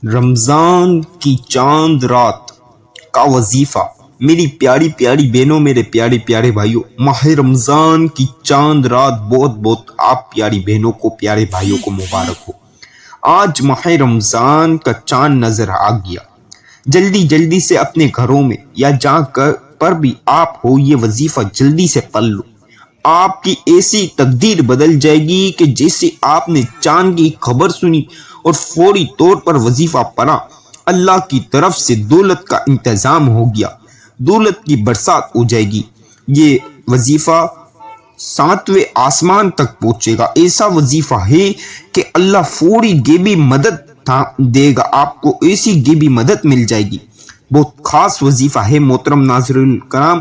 رمضان کی چاند رات کا وظیفہ۔ میری پیاری پیاری بہنوں، میرے پیارے پیارے بھائیوں، ماہ رمضان کی چاند رات بہت بہت آپ پیاری بہنوں کو، پیارے بھائیوں کو مبارک ہو۔ آج ماہ رمضان کا چاند نظر آ گیا۔ جلدی جلدی سے اپنے گھروں میں یا جہاں پر بھی آپ ہو یہ وظیفہ جلدی سے پڑھ لو۔ آپ کی ایسی تقدیر بدل جائے گی کہ جیسے آپ نے چاند کی خبر سنی اور فوری طور پر وظیفہ پڑھا، اللہ کی طرف سے دولت کا انتظام ہو گیا، دولت کی برسات ہو جائے گی۔ یہ وظیفہ 7ویں آسمان تک پہنچے گا۔ ایسا وظیفہ ہے کہ اللہ فوری غیبی مدد دے گا، آپ کو ایسی غیبی مدد مل جائے گی۔ بہت خاص وظیفہ ہے محترم ناظرین کرام۔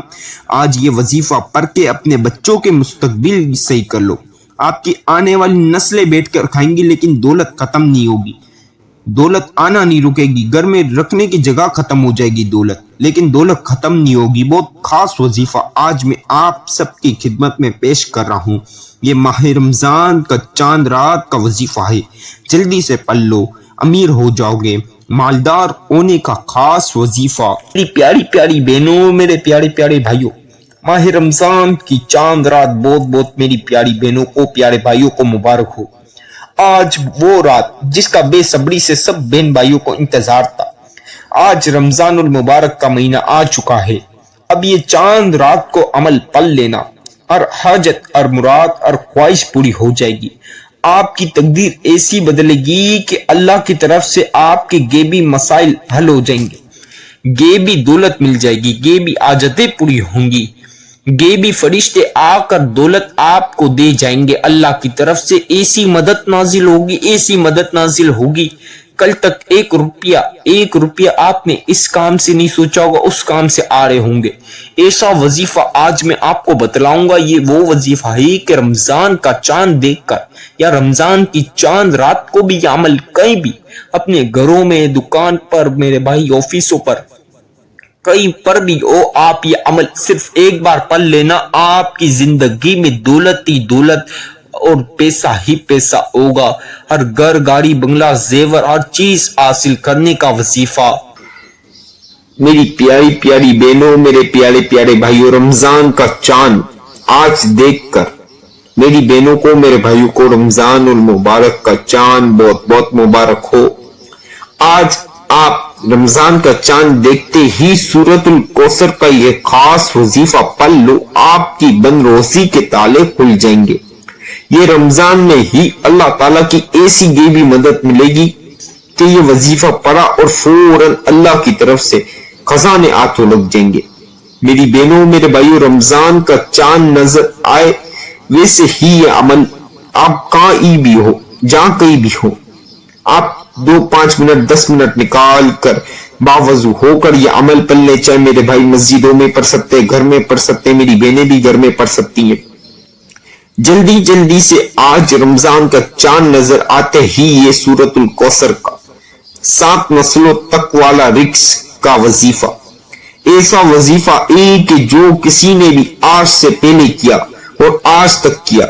آج یہ وظیفہ پڑھ کے اپنے بچوں کے مستقبل صحیح کر لو۔ آپ کی آنے والی نسلیں بیٹھ کر کھائیں گی لیکن دولت ختم نہیں ہوگی، دولت آنا نہیں رکے گی، گھر میں رکھنے کی جگہ ختم ہو جائے گی دولت، لیکن دولت ختم نہیں ہوگی۔ بہت خاص وظیفہ آج میں آپ سب کی خدمت میں پیش کر رہا ہوں۔ یہ ماہ رمضان کا چاند رات کا وظیفہ ہے، جلدی سے پڑھ لو، امیر ہو جاؤ گے، مالدار ہونے کا خاص وظیفہ۔ میری پیاری پیاری بہنوں، میرے پیارے پیارے بھائیوں، ماہ رمضان کی چاند رات بہت بہت میری پیاری بہنوں کو، پیارے بھائیوں کو مبارک ہو۔ آج وہ رات جس کا بے صبری سے سب بہن بھائیوں کو انتظار تھا۔ آج رمضان المبارک کا مہینہ آ چکا ہے۔ اب یہ چاند رات کو عمل پل لینا، اور حاجت اور مراد اور خواہش پوری ہو جائے گی۔ آپ کی تقدیر ایسی بدلے گی کہ اللہ کی طرف سے آپ کے غیبی مسائل حل ہو جائیں گے، غیبی دولت مل جائے گی، غیبی حاجتیں پوری ہوں گی، غیبی فرشتے آ کر دولت آپ کو دے جائیں گے۔ اللہ کی طرف سے ایسی مدد نازل ہوگی، ایسی مدد نازل ہوگی، کل تک ایک روپیہ آپ نے اس کام سے نہیں سوچا ہوگا، اس کام سے آ رہے ہوں گے۔ ایسا وظیفہ آج میں آپ کو بتلاؤں گا۔ یہ وہ وظیفہ ہے کہ رمضان کا چاند دیکھ کر یا رمضان کی چاند رات کو بھی یہ عمل کہیں بھی، اپنے گھروں میں، دکان پر، میرے بھائی آفسوں پر، کہیں پر بھی ہو، آپ یہ عمل صرف ایک بار پڑھ لینا، آپ کی زندگی میں دولت ہی دولت اور پیسہ ہی پیسہ ہوگا۔ ہر گھر، گاڑی، بنگلہ، زیور، ہر چیز حاصل کرنے کا وظیفہ۔ میری پیاری پیاری بہنوں، میرے پیارے پیارے بھائیوں، رمضان کا چاند آج دیکھ کر میری بہنوں کو، میرے بھائیوں کو رمضان المبارک کا چاند بہت بہت مبارک ہو۔ آج آپ رمضان کا چاند دیکھتے ہی سورۃ الکوثر کا یہ خاص وظیفہ پڑھ لو، آپ کی بند روزی کے تالے کھل جائیں گے۔ یہ رمضان میں ہی اللہ تعالیٰ کی ایسی غیبی مدد ملے گی کہ یہ وظیفہ پڑھا اور فوراً اللہ کی طرف سے خزانے ہاتھوں لگ جائیں گے۔ میری بہنوں، میرے بھائیوں، رمضان کا چاند نظر آئے ویسے ہی یہ عمل آپ کہیں بھی ہو، جہاں کہیں بھی ہو، آپ 2-5 منٹ 10 منٹ نکال کر باوضو ہو کر یہ عمل پڑھ لیں۔ چاہے میرے بھائی مسجدوں میں پڑھ سکتے، گھر میں پڑھ سکتے، میری بہنیں بھی گھر میں پڑھ سکتی ہیں۔ جلدی جلدی سے آج رمضان کا چاند نظر آتے ہی یہ سورۃ الکوثر کا 7 نسلوں تک والا رزق کا وظیفہ، ایسا وظیفہ ایک کہ جو کسی نے بھی آج سے پہلے کیا اور آج تک کیا،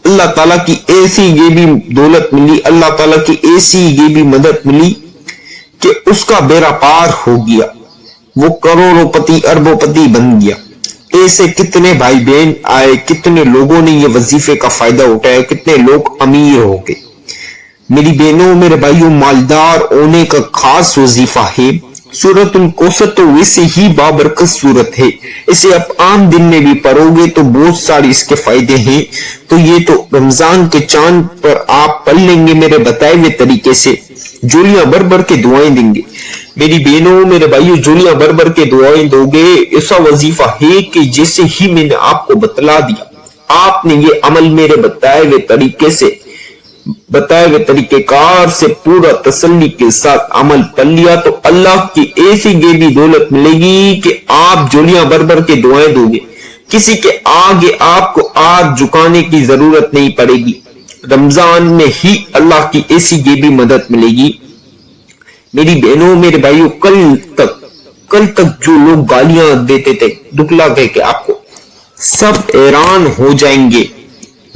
اللہ تعالیٰ کی ایسی غیبی دولت ملی، اللہ تعالیٰ کی ایسی غیبی مدد ملی کہ اس کا بیڑا پار ہو گیا، وہ کروڑوں پتی اربوں پتی بن گیا۔ ایسے کتنے بھائی بہن آئے، کتنے لوگوں نے یہ وظیفے کا فائدہ اٹھایا، کتنے لوگ امیر ہو گئے۔ میری بہنوں، میرے بھائیوں، مالدار ہونے کا خاص وظیفہ ہے۔ سورۃ الکوثر تو ویسے ہی بابرکت سورت ہے، اسے آپ عام دن میں بھی پڑھو گے تو بہت سارے اس کے فائدے ہیں۔ تو یہ تو رمضان کے چاند پر آپ پڑھ لیں گے میرے بتائے ہوئے طریقے سے، جولیاں بھر بھر کے دعائیں دیں گے۔ میری بہنوں، میرے بھائیوں، جولیاں بھر بھر کے دعائیں دو گے۔ ایسا وظیفہ ہے کہ جیسے ہی میں نے آپ کو بتلا دیا، آپ نے یہ عمل میرے بتائے ہوئے طریقے کار سے پورا تسلی کے ساتھ عمل پڑھ لیا تو اللہ کی ایسی غیبی دولت ملے گی کہ آپ جولیاں بھر بھر کے دعائیں دو گے، کسی کے آگے آپ کو ہاتھ جھکانے کی ضرورت نہیں پڑے گی۔ رمضان میں ہی اللہ کی ایسی غیبی مدد ملے گی۔ میری بہنوں، میرے بھائیوں، کل تک جو لوگ گالیاں دیتے تھے، دکھلا کہہ کے آپ کو، سب حیران ہو جائیں گے۔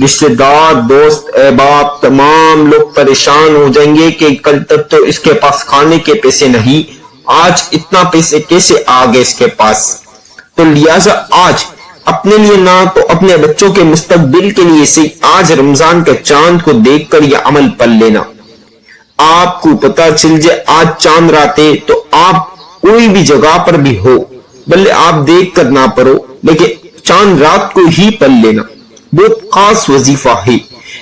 رشتے دار دوست احباب تمام لوگ پریشان ہو جائیں گے کہ کل تک تو اس کے پاس کھانے کے پیسے نہیں، آج اتنا پیسے کیسے آ گئے اس کے پاس۔ تو لہٰذا آج اپنے لیے نہ تو اپنے بچوں کے مستقبل کے لیے سے آج رمضان کے چاند کو دیکھ کر یہ عمل پڑھ لینا۔ آپ کو پتہ چل جائے آج چاند رات ہے تو آپ کوئی بھی جگہ پر بھی ہو، بلے آپ دیکھ کر نہ پڑھو لیکن چاند رات کو ہی پڑھ لینا، بہت خاص وظیفہ ہے۔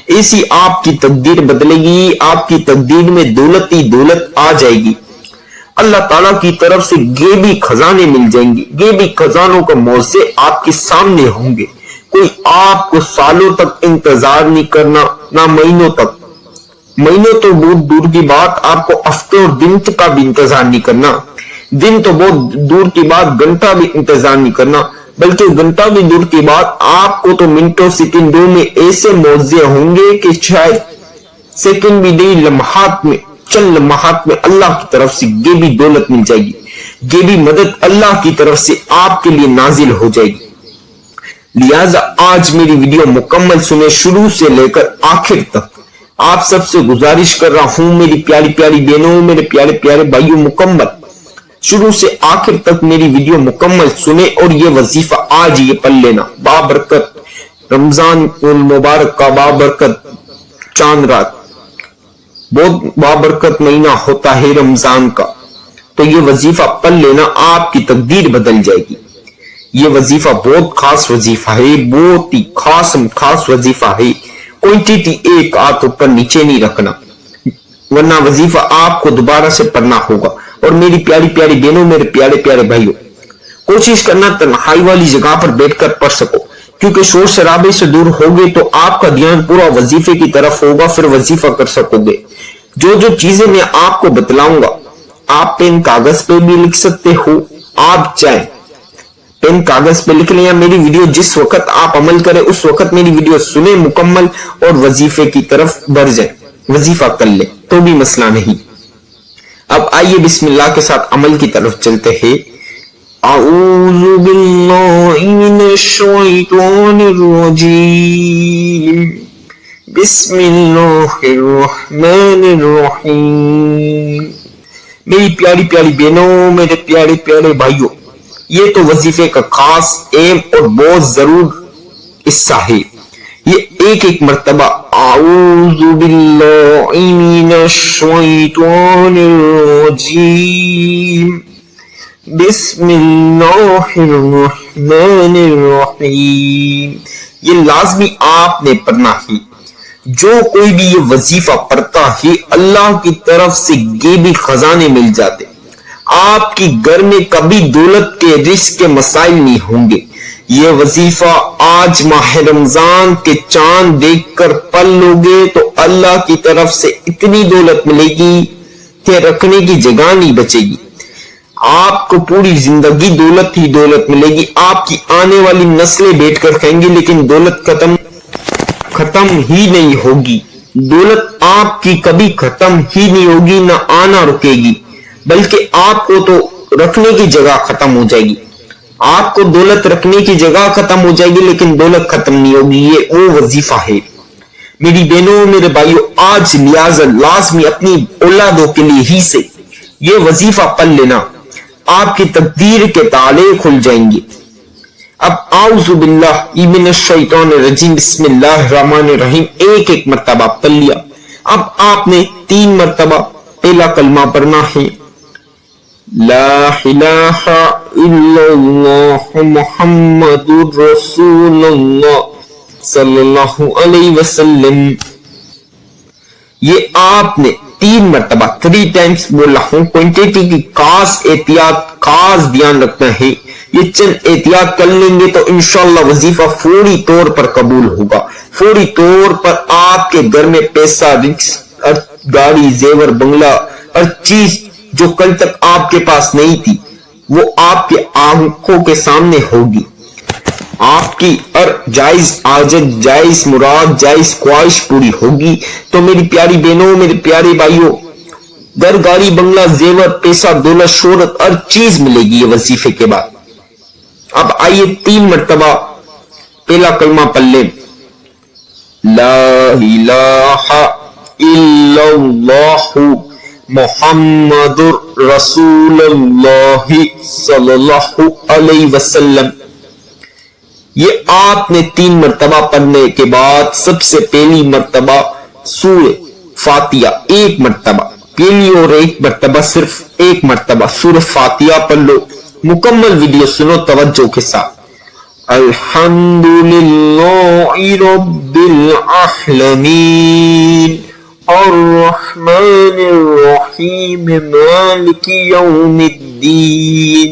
ایسی آپ کی تقدیر بدلے گی، آپ کی تقدیر میں دولت ہی دولت آ جائے گی۔ اللہ تعالیٰ کی طرف سے غیبی خزانے مل جائیں گے، غیبی خزانوں کا موضوع آپ کے سامنے ہوں گے۔ کوئی آپ کو سالوں تک انتظار نہیں کرنا، نہ مہینوں تک، مہینوں تو بہت دور کی بات، آپ کو ہفتے اور دن کا بھی انتظار نہیں کرنا، دن تو بہت دور کی بات، گھنٹہ بھی انتظار نہیں کرنا، بلکہ گھنٹہ بھی دور کی بات، آپ کو تو منٹوں سیکنڈوں میں ایسے موضوع ہوں گے کہ شاید سیکنڈ بھی نہیں، لمحات میں، چند لمحات میں اللہ کی طرف سے غیبی دولت مل جائے گی، غیبی مدد اللہ کی طرف سے آپ کے لیے نازل ہو جائے گی۔ لہٰذا آج میری ویڈیو مکمل سنیں، شروع سے لے کر آخر تک۔ آپ سب سے گزارش کر رہا ہوں میری پیاری پیاری بہنوں، میرے پیارے پیارے بھائیوں، مکمل شروع سے آخر تک میری ویڈیو مکمل سنیں اور یہ وظیفہ آج یہ پڑھ لینا۔ بابرکت رمضان المبارک کا بابرکت چاند رات، بہت بابرکت مہینہ ہوتا ہے رمضان کا، تو یہ وظیفہ پڑھ لینا، آپ کی تقدیر بدل جائے گی۔ یہ وظیفہ بہت خاص وظیفہ ہے، بہت ہی خاص وظیفہ ہے، کوئنٹیٹی ایک ہاتھ اوپر نیچے نہیں رکھنا، ورنہ وظیفہ آپ کو دوبارہ سے پڑھنا ہوگا۔ اور میری پیاری پیاری بہنوں، میرے پیارے پیارے بھائیوں، کوشش کرنا تنہائی والی جگہ پر بیٹھ کر پڑھ سکو، کیونکہ شور شرابے سے دور ہوگے تو آپ کا دھیان پورا وظیفے کی طرف ہوگا، پھر وظیفہ کر سکو گے۔ جو چیزیں میں آپ کو بتلاؤں گا، آپ پین کاغذ پہ بھی لکھ سکتے ہو، آپ چاہیں پین کاغذ پہ لکھ لیں، یا میری ویڈیو جس وقت آپ عمل کریں اس وقت میری ویڈیو سنیں مکمل اور وظیفے کی طرف بڑھ جائیں، وظیفہ کر لیں تو بھی مسئلہ نہیں۔ اب آئیے بسم اللہ کے ساتھ عمل کی طرف چلتے ہیں۔ اعوذ باللہ من الشیطان الرجیم، بسم اللہ الرحمن الرحیم۔ میری پیاری پیاری بہنوں، میرے پیارے پیارے بھائیوں، یہ تو وظیفے کا خاص اہم اور بہت ضرور حصہ ہے۔ یہ ایک مرتبہ اعوذ باللہ من الشیطان الرجیم، بسم اللہ الرحمن الرحیم، یہ لازمی آپ نے پڑھنا ہے۔ جو کوئی بھی یہ وظیفہ پڑھتا ہے اللہ کی طرف سے غیبی خزانے مل جاتے، آپ کی گھر میں کبھی دولت کے رزق کے مسائل نہیں ہوں گے۔ یہ وظیفہ آج ماہ رمضان کے چاند دیکھ کر پڑھ لو گے تو اللہ کی طرف سے اتنی دولت ملے گی کہ رکھنے کی جگہ نہیں بچے گی۔ آپ کو پوری زندگی دولت ہی دولت ملے گی، آپ کی آنے والی نسلیں بیٹھ کر کھائیں گی لیکن دولت ختم ہی نہیں ہوگی۔ دولت آپ کی کبھی ختم ہی نہیں ہوگی، نہ آنا رکے گی، بلکہ آپ کو تو رکھنے کی جگہ ختم ہو جائے گی۔ آپ کو دولت رکھنے کی جگہ ختم ہو جائے گی لیکن دولت ختم نہیں ہوگی۔ یہ وہ وظیفہ ہے میری بہنوں، میرے بھائیوں، آج لہٰذا لازمی اپنی اولادوں کے لیے ہی سے یہ وظیفہ پڑھ لینا، آپ کی تقدیر کے تالے کھل جائیں گے۔ اب اعوذ باللہ من الشیطان الرجیم، بسم اللہ الرحمن الرحیم ایک مرتبہ پڑھ لیا۔ اب آپ نے 3 مرتبہ پہلا کلمہ پڑھنا ہے، لا الہ الا اللہ محمد رسول اللہ صلی اللہ علیہ وسلم۔ یہ آپ نے 3 مرتبہ 3 ٹائمز بولا ہوں۔ کوانٹیٹی کی خاص احتیاط، خاص دھیان رکھنا ہے۔ یہ چند احتیاط کر لیں گے تو انشاءاللہ وظیفہ فوری طور پر قبول ہوگا۔ فوری طور پر آپ کے گھر میں پیسہ، رزق، گاڑی، زیور، بنگلہ، ہر چیز جو کل تک آپ کے پاس نہیں تھی وہ آپ کے آنکھوں کے سامنے ہوگی۔ آپ کی ہر جائز حاجت، جائز مراد، جائز خواہش پوری ہوگی۔ تو میری پیاری بہنوں، میرے پیارے بھائیوں، گھر، گاڑی، بنگلہ، زیور، پیسہ، دولت، شہرت، ہر چیز ملے گی یہ وظیفے کے بعد۔ اب آئیے 3 مرتبہ پہلا کلمہ پڑھ لیں، لا الہ الا اللہ محمد رسول اللہ صلی اللہ علیہ وسلم۔ یہ آپ نے 3 مرتبہ پڑھنے کے بعد سب سے پہلی مرتبہ سورہ فاتحہ 1 مرتبہ، پہلی اور 1 مرتبہ صرف 1 مرتبہ سورہ فاتحہ پڑھ لو۔ مکمل ویڈیو سنو توجہ کے ساتھ۔ الحمدللہ رب العالمین الرحمن الرحیم مالک یوم الدین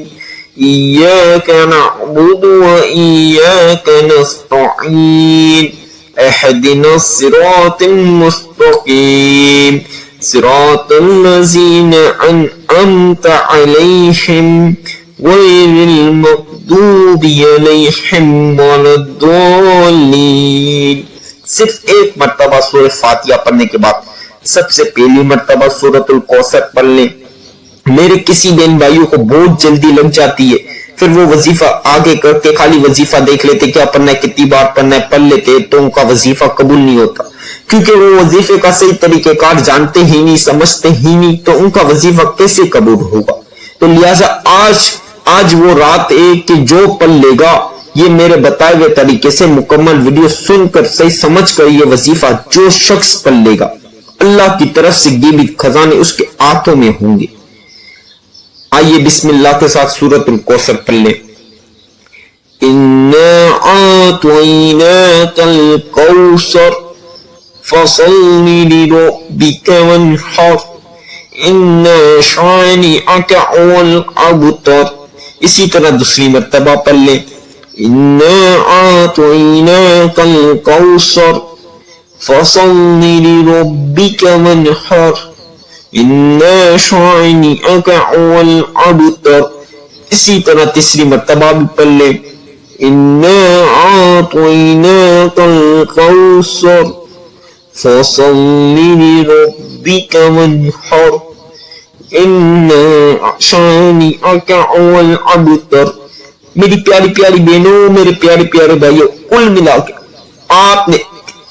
ایاک نعبد و ایاک نستعین اهدنا الصراط المستقیم صراط الذین انعمت علیہم غیر المغضوب علیہم ولا الضالین۔ صرف 1 مرتبہ سورہ فاتحہ پڑھنے کے بعد سب سے پہلی مرتبہ سورۃ الکوثر پڑھ لیں۔ میرے کسی بہن بھائیوں کو بہت جلدی لگ جاتی ہے، پھر وہ وظیفہ آگے کر کے خالی وظیفہ دیکھ لیتے، کیا پڑھنا ہے، کتنی بار پڑھنا ہے، پڑھ لیتے تو ان کا وظیفہ قبول نہیں ہوتا، کیونکہ وہ وظیفے کا صحیح طریقہ کار جانتے ہی نہیں، سمجھتے ہی نہیں، تو ان کا وظیفہ کیسے قبول ہوگا؟ تو لہٰذا آج وہ رات ہے کہ جو پڑھ لے گا یہ میرے بتائے ہوئے طریقے سے مکمل ویڈیو سن کر صحیح سمجھ کر یہ وظیفہ جو شخص پڑھ لے گا اللہ کی طرف سے غیبی خزانے اس کے ہاتھوں میں ہوں گے۔ آئیے بسم اللہ کے ساتھ سورۃ الکوثر پڑھ لیں۔ اِنَّا أَعْطَيْنَاكَ الْكَوْثَرَ فَصَلِّ لِرَبِّكَ وَانْحَرْ إِنَّ شَانِئَكَ هُوَ الْأَبْتَرُ۔ اسی طرح دوسری مرتبہ پڑھ لیں۔ اِنَّا أَعْطَيْنَاكَ الْكَوْثَرَ فَصَلِّ لِرَبِّكَ وَانْحَرْ إِنَّ شَانِئَكَ هُوَ الْأَبْتَرُ۔ اسی طرح تیسری مرتبہ بھی پڑھ لیں۔ اِنَّا أَعْطَيْنَاكَ الْكَوْثَرَ فَصَلِّ لِرَبِّكَ وَانْحَرْ إِنَّ شَانِئَكَ هُوَ الْأَبْتَرُ۔ میری پیاری پیاری بہنوں، میرے پیارے پیارے بھائیوں، کل ملا کے آپ نے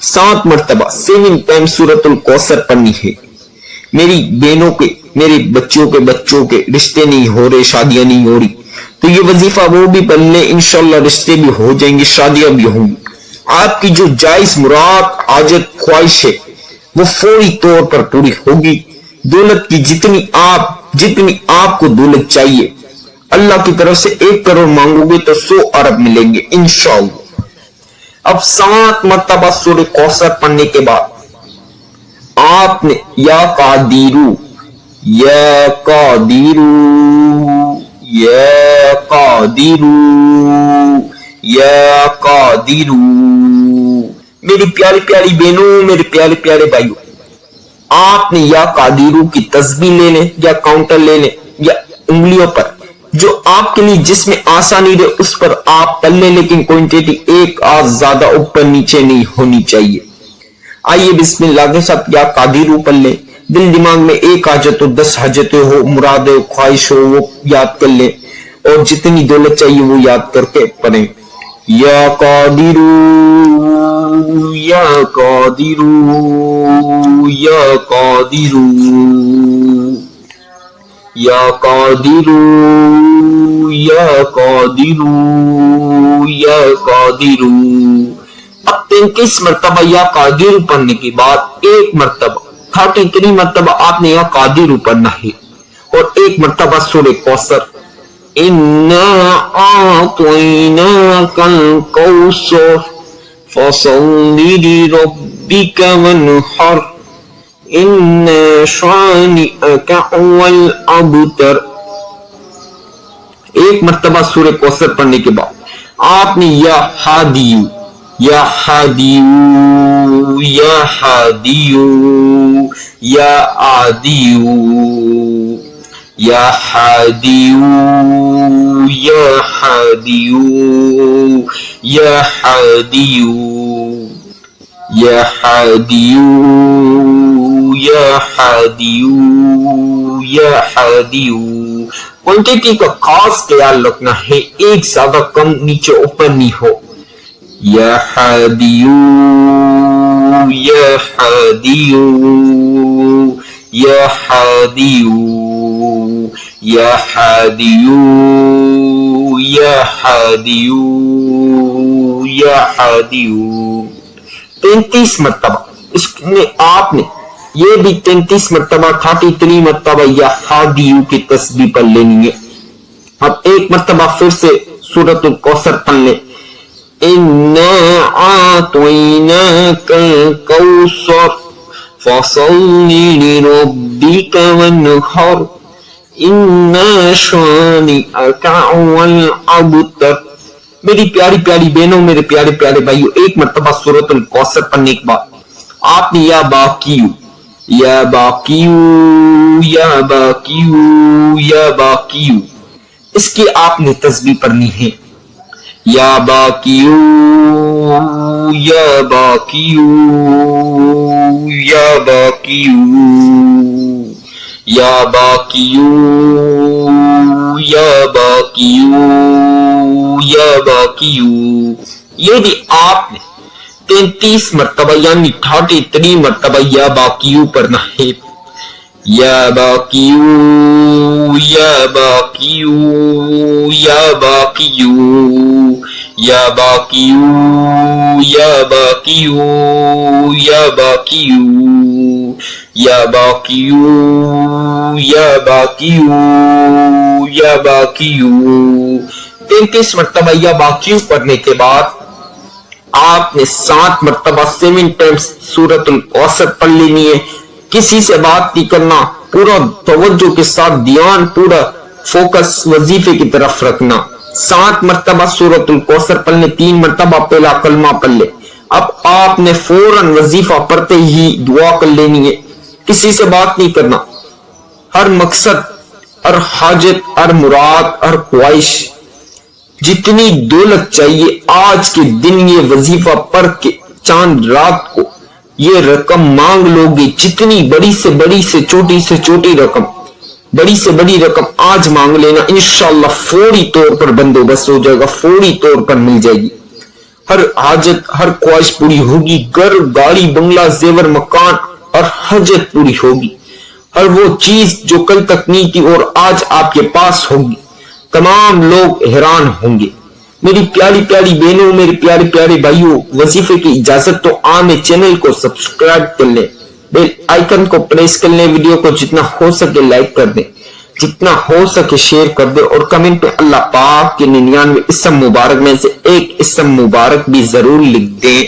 7 مرتبہ 7 ٹائم سورۃ الکوثر پڑھنی ہے۔ میری بہنوں کے، میرے بچوں کے رشتے نہیں ہو رہے، شادیاں نہیں ہو رہی، تو یہ وظیفہ وہ بھی پڑھ لیں، انشاءاللہ رشتے بھی ہو جائیں گے، شادیاں بھی ہوں گی۔ آپ کی جو جائز مراد، حاجت، خواہش ہے وہ فوری طور پر پوری ہوگی۔ دولت کی جتنی آپ کو دولت چاہیے، اللہ کی طرف سے 1 کروڑ مانگو گے تو 100 ارب ملیں گے انشاءاللہ۔ اب 7 مرتبہ سورہ کوثر پڑھنے کے بعد آپ نے یا قادیرو یا قادیرو یا قادیرو یا قادیرو۔ میری پیاری پیاری بہنوں، میرے پیارے پیارے بھائیوں، آپ نے یا قادیرو کی تسبیح لے لیں یا کاؤنٹر لے لیں یا انگلیوں پر جو آپ کے لیے جس میں آسانی رہے اس پر آپ پڑھ لیں، لیکن کوانٹٹی 1 آدھ زیادہ اوپر نیچے نہیں ہونی چاہیے۔ آئیے بسم اللہ کے ساتھ یا قادیرو پڑھ لیں۔ دل دماغ میں 1 حاجت ہو، 10 حاجتیں ہو، مراد ہو، خواہش ہو، وہ یاد کر لیں، اور جتنی دولت چاہیے وہ یاد کر کے پڑھیں۔ یا قادیرو یا قادیرو یا قادیرو یا قادیرو یا قادیرو یا قادیرو۔ اب 33 مرتبہ یا قادیرو پڑھنے کے بعد 1 مرتبہ 33 مرتبہ آپ نے یا قادیرو پڑھنا ہے، اور 1 مرتبہ سورہ کوثر۔ اِنَّا أَعْطَيْنَاكَ الْكَوْثَرَ فَصَلِّ لِرَبِّكَ وَانْحَرْ إِنَّ شَانِئَكَ هُوَ الْأَبْتَرُ۔ 1 مرتبہ سورہ کوثر پڑھنے کے بعد آپ نے یا ہادیو یا ہادیو یا ہادیو یا آدیو یا ہادیو یا ہادیو یا ہادیو یا ہادیو یا ہادیو یا ہادیو۔ کوانٹٹی کا خاص خیال رکھنا ہے، 1 زیادہ کم نیچے اوپر نہیں ہو۔ یا ہادیو یا ہادیو یا ہادیو یا ہادیو یا ہادیو یا ہادیو 33 مرتبہ اس نے آپ نے یہ بھی 33 مرتبہ 33 مرتبہ یا ہادیو کی تسبیح پڑھ لینی ہے. اب ایک مرتبہ پھر سے سورۃ الکوثر پڑھ لیں. اِنَّا أَعْطَيْنَاكَ الْكَوْثَرَ فَصَلِّ لِرَبِّكَ وَانْحَرْ إِنَّ شَانِئَكَ هُوَ الْأَبْتَرُ. میری پیاری پیاری بہنوں، میرے پیارے پیارے بھائیوں، ایک مرتبہ سورۃ الکوثر پڑھنے کے بعد آپ نے یا باقیو یا باقیو یا باقیو یا باقیو اس کی آپ نے تسبیح پڑھنی ہے. یا باقیو یا باقیو یا باقیو یا باقیو یا باقیو یا باقیو یہ بھی آپ نے 33 مرتبہ یعنی 33 مرتبہ یا باقیو پڑھنا ہے. یا باقیو یا باقیو یا باقیو یا باقیو یا باقیو یا باقیو یا باقیو یا باقیو یا باقیو 33 مرتبہ یا باقیو پڑھنے کے بعد آپ نے 7 مرتبہ 7 ٹائمز سورۃ الکوثر پڑھ لینی ہے. کسی سے بات نہیں کرنا، پورا توجہ کے ساتھ دھیان پورا فوکس وظیفے کی طرف رکھنا. 7 مرتبہ سورۃ الکوثر پڑھ لیں، 3 مرتبہ پہلا کلمہ پڑھ لیں. اب آپ نے فوراً وظیفہ پڑھتے ہی دعا کر لینی ہے. کسی سے بات نہیں کرنا. ہر مقصد، ہر حاجت، ہر مراد، ہر خواہش، جتنی دولت چاہیے آج کے دن یہ وظیفہ پڑھ کے چاند رات کو یہ رقم مانگ لو گے. جتنی بڑی سے بڑی سے چھوٹی رقم، بڑی سے بڑی رقم آج مانگ لینا، انشاءاللہ فوری طور پر بندوبست ہو جائے گا، فوری طور پر مل جائے گی. ہر حاجت، ہر خواہش پوری ہوگی. گھر، گاڑی، بنگلہ، زیور، مکان اور حاجت پوری ہوگی. ہر وہ چیز جو کل تک نہیں تھی اور آج آپ کے پاس ہوگی. تمام لوگ حیران ہوں گے. میری پیاری پیاری بہنوں، میرے پیارے پیارے بھائیوں، وظیفے کی اجازت تو عام چینل کو سبسکرائب کر لیں، بیل آئیکن کو پریس کر لیں، ویڈیو کو جتنا ہو سکے لائک کر دیں، جتنا ہو سکے شیئر کر دیں اور کمنٹ پہ اللہ پاک کے 99 اسم مبارک میں سے ایک اسم مبارک بھی ضرور لکھ دیں.